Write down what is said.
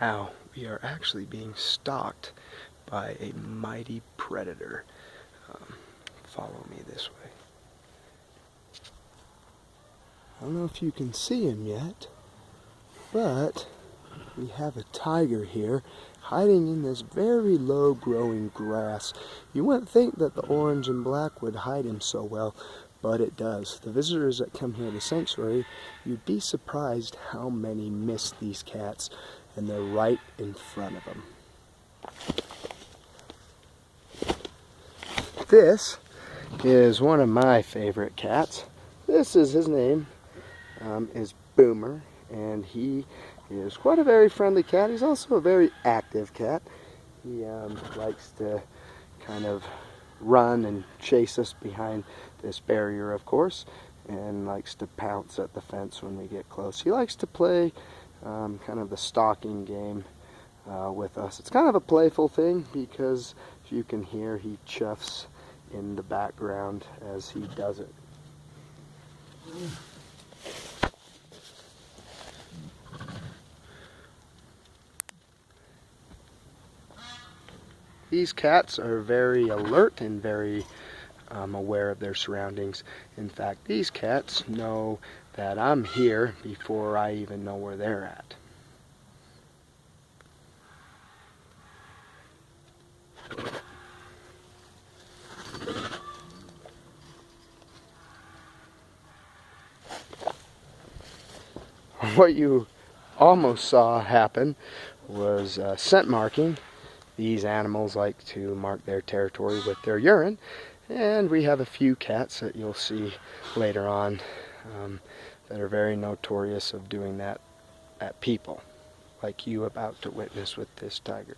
Now we are actually being stalked by a mighty predator. Follow me this way. I don't know if you can see him yet, but we have a tiger here hiding in this very low growing grass. You wouldn't think that the orange and black would hide him so well, but it does. The visitors that come here to Sanctuary, you'd be surprised how many miss these cats, and they're right in front of them. This is one of my favorite cats. This is his name, is Boomer, and he is quite a very friendly cat. He's also a very active cat. He likes to kind of run and chase us behind this barrier, of course, and likes to pounce at the fence when we get close. He likes to play kind of the stalking game with us. It's kind of a playful thing because, if you can hear, he chuffs in the background as he does it. These cats are very alert and very aware of their surroundings. In fact, these cats know that I'm here before I even know where they're at. What you almost saw happen was scent marking. These animals like to mark their territory with their urine, and we have a few cats that you'll see later on that are very notorious of doing that at people, like you about to witness with this tiger.